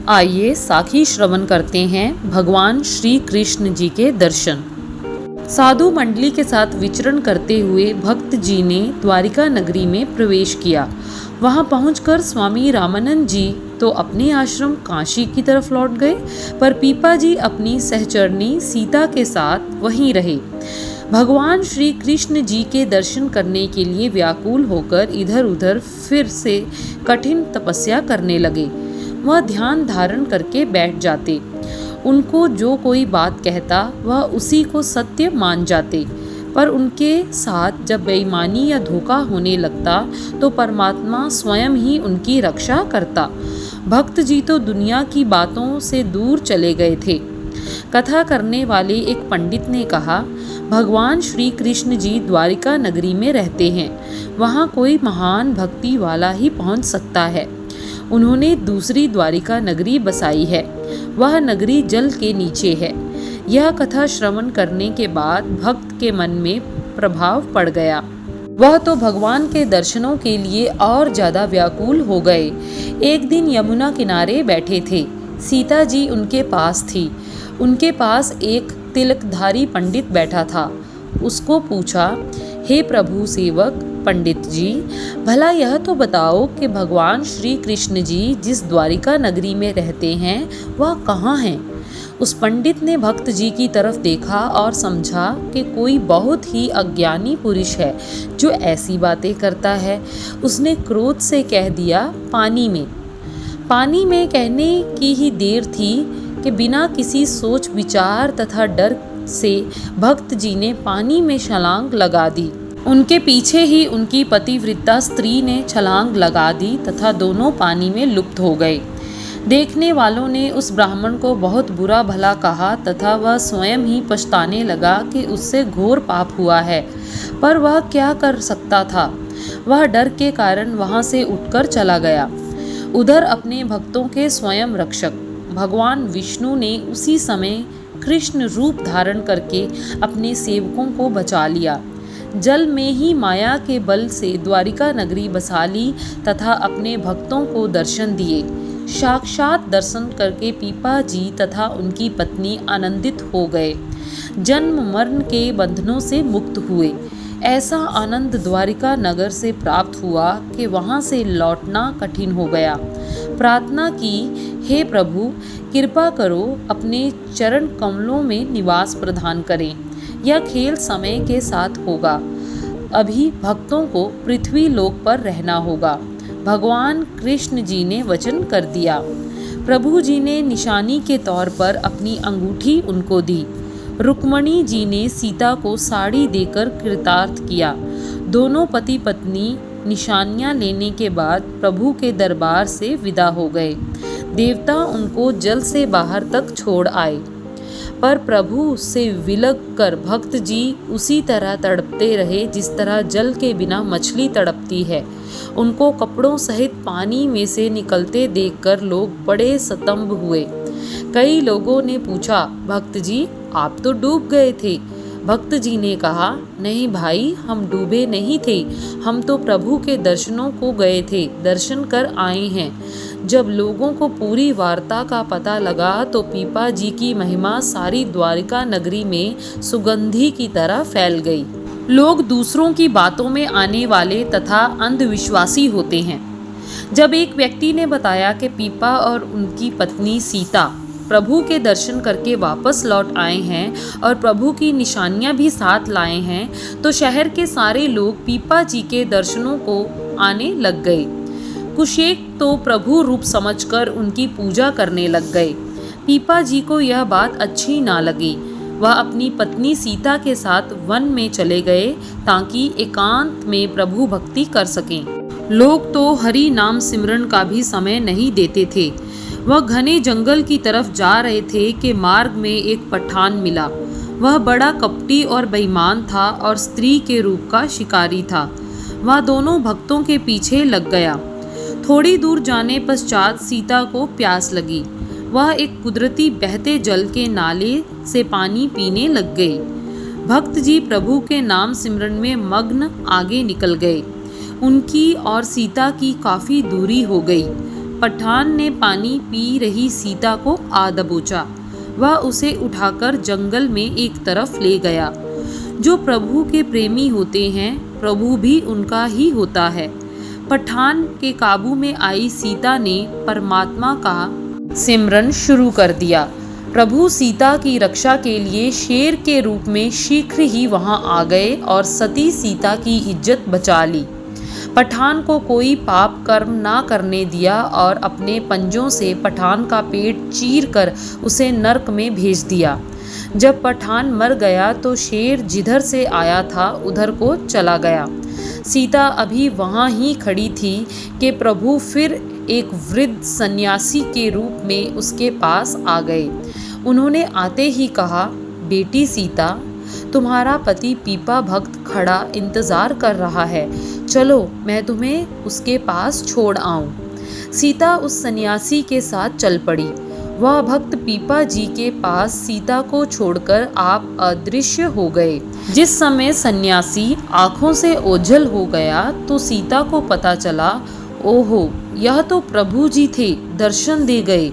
आइए साखी श्रवण करते हैं भगवान श्री कृष्ण जी के दर्शन। साधु मंडली के साथ विचरण करते हुए भक्त जी ने द्वारिका नगरी में प्रवेश किया। वहां पहुंचकर स्वामी रामानंद जी तो अपने आश्रम काशी की तरफ लौट गए, पर पीपा जी अपनी सहचरनी सीता के साथ वहीं रहे। भगवान श्री कृष्ण जी के दर्शन करने के लिए व्याकुल होकर इधर उधर फिर से कठिन तपस्या करने लगे। वह ध्यान धारण करके बैठ जाते। उनको जो कोई बात कहता वह उसी को सत्य मान जाते, पर उनके साथ जब बेईमानी या धोखा होने लगता तो परमात्मा स्वयं ही उनकी रक्षा करता। भक्त जी तो दुनिया की बातों से दूर चले गए थे। कथा करने वाले एक पंडित ने कहा, भगवान श्री कृष्ण जी द्वारिका नगरी में रहते हैं, वहाँ कोई महान भक्ति वाला ही पहुँच सकता है। उन्होंने दूसरी द्वारिका नगरी बसाई है, वह नगरी जल के नीचे है। यह कथा श्रवण करने के बाद भक्त के मन में प्रभाव पड़ गया। वह तो भगवान के दर्शनों के लिए और ज़्यादा व्याकुल हो गए। एक दिन यमुना किनारे बैठे थे। सीता जी उनके पास थी। उनके पास एक तिलकधारी पंडित बैठा था। उसको पूछा, हे प्रभु सेवक पंडित जी, भला यह तो बताओ कि भगवान श्री कृष्ण जी जिस द्वारिका नगरी में रहते हैं वह कहाँ हैं? उस पंडित ने भक्त जी की तरफ देखा और समझा कि कोई बहुत ही अज्ञानी पुरुष है जो ऐसी बातें करता है। उसने क्रोध से कह दिया, पानी में। पानी में कहने की ही देर थी कि बिना किसी सोच विचार तथा डर से भक्त जी ने पानी में छलांग लगा दी। उनके पीछे ही उनकी पतिव्रता स्त्री ने छलांग लगा दी तथा दोनों पानी में लुप्त हो गए। देखने वालों ने उस ब्राह्मण को बहुत बुरा भला कहा तथा वह स्वयं ही पछताने लगा कि उससे घोर पाप हुआ है, पर वह क्या कर सकता था। वह डर के कारण वहां से उठकर चला गया। उधर अपने भक्तों के स्वयं रक्षक भगवान विष्णु ने उसी समय कृष्ण रूप धारण करके अपने सेवकों को बचा लिया। जल में ही माया के बल से द्वारिका नगरी बसा ली तथा अपने भक्तों को दर्शन दिए। साक्षात दर्शन करके पीपा जी तथा उनकी पत्नी आनंदित हो गए, जन्म मरण के बंधनों से मुक्त हुए। ऐसा आनंद द्वारिका नगर से प्राप्त हुआ कि वहां से लौटना कठिन हो गया। प्रार्थना की, हे प्रभु कृपा करो अपने चरण कमलों में निवास प्रदान करें। यह खेल समय के साथ होगा। अभी भक्तों को पृथ्वी लोक पर रहना होगा। भगवान कृष्ण जी ने वचन कर दिया। प्रभु जी ने निशानी के तौर पर अपनी अंगूठी उनको दी। रुक्मणी जी ने सीता को साड़ी देकर कृतार्थ किया। दोनों पति पत्नी निशानियां लेने के बाद प्रभु के दरबार से विदा हो गए। देवता उनको जल से बाहर तक छोड़ आए, पर प्रभु से विलग कर भक्त जी उसी तरह तड़पते रहे जिस तरह जल के बिना मछली तड़पती है। उनको कपड़ों सहित पानी में से निकलते देखकर लोग बड़े स्तंभ हुए। कई लोगों ने पूछा, भक्त जी आप तो डूब गए थे। भक्त जी ने कहा, नहीं भाई, हम डूबे नहीं थे, हम तो प्रभु के दर्शनों को गए थे, दर्शन कर आए हैं। जब लोगों को पूरी वार्ता का पता लगा तो पीपा जी की महिमा सारी द्वारिका नगरी में सुगंधी की तरह फैल गई। लोग दूसरों की बातों में आने वाले तथा अंधविश्वासी होते हैं। जब एक व्यक्ति ने बताया कि पीपा और उनकी पत्नी सीता प्रभु के दर्शन करके वापस लौट आए हैं और प्रभु की निशानियां भी साथ लाए हैं, तो शहर के सारे लोग पीपा जी के दर्शनों को आने लग गए। कुछेक तो प्रभु रूप समझकर उनकी पूजा करने लग गए। पीपा जी को यह बात अच्छी ना लगी। वह अपनी पत्नी सीता के साथ वन में चले गए ताकि एकांत में प्रभु भक्ति कर सकें। लोग तो हरि नाम सिमरन का भी समय नहीं देते थे। वह घने जंगल की तरफ जा रहे थे कि मार्ग में एक पठान मिला। वह बड़ा कपटी और बेईमान था और स्त्री के रूप का शिकारी था। वह दोनों भक्तों के पीछे लग गया। थोड़ी दूर जाने पश्चात सीता को प्यास लगी। वह एक कुदरती बहते जल के नाले से पानी पीने लग गई। भक्त जी प्रभु के नाम सिमरन में मग्न आगे निकल गए। उनकी और सीता की काफ़ी दूरी हो गई। पठान ने पानी पी रही सीता को आ दबोचा। वह उसे उठाकर जंगल में एक तरफ ले गया। जो प्रभु के प्रेमी होते हैं, प्रभु भी उनका ही होता है। पठान के काबू में आई सीता ने परमात्मा का सिमरन शुरू कर दिया। प्रभु सीता की रक्षा के लिए शेर के रूप में शीघ्र ही वहां आ गए और सती सीता की इज्जत बचा ली। पठान को कोई पाप कर्म ना करने दिया और अपने पंजों से पठान का पेट चीर कर उसे नरक में भेज दिया। जब पठान मर गया तो शेर जिधर से आया था उधर को चला गया। सीता अभी वहाँ ही खड़ी थी कि प्रभु फिर एक वृद्ध सन्यासी के रूप में उसके पास आ गए। उन्होंने आते ही कहा, बेटी सीता, तुम्हारा पति पीपा भक्त खड़ा इंतजार कर रहा है, चलो मैं तुम्हें उसके पास छोड़ आऊं। सीता उस सन्यासी के साथ चल पड़ी। वह भक्त पीपा जी के पास सीता को छोड़कर आप अदृश्य हो गए। जिस समय सन्यासी आंखों से ओझल हो गया तो सीता को पता चला, ओहो, यह तो प्रभु जी थे, दर्शन दे गए।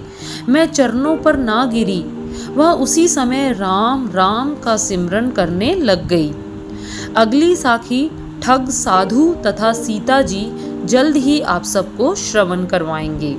मैं चरणों पर ना गिरी। वह उसी समय राम राम का सिमरन करने लग गई। अगली साखी ठग साधु तथा सीता जी जल्द ही आप सबको श्रवण करवाएंगे।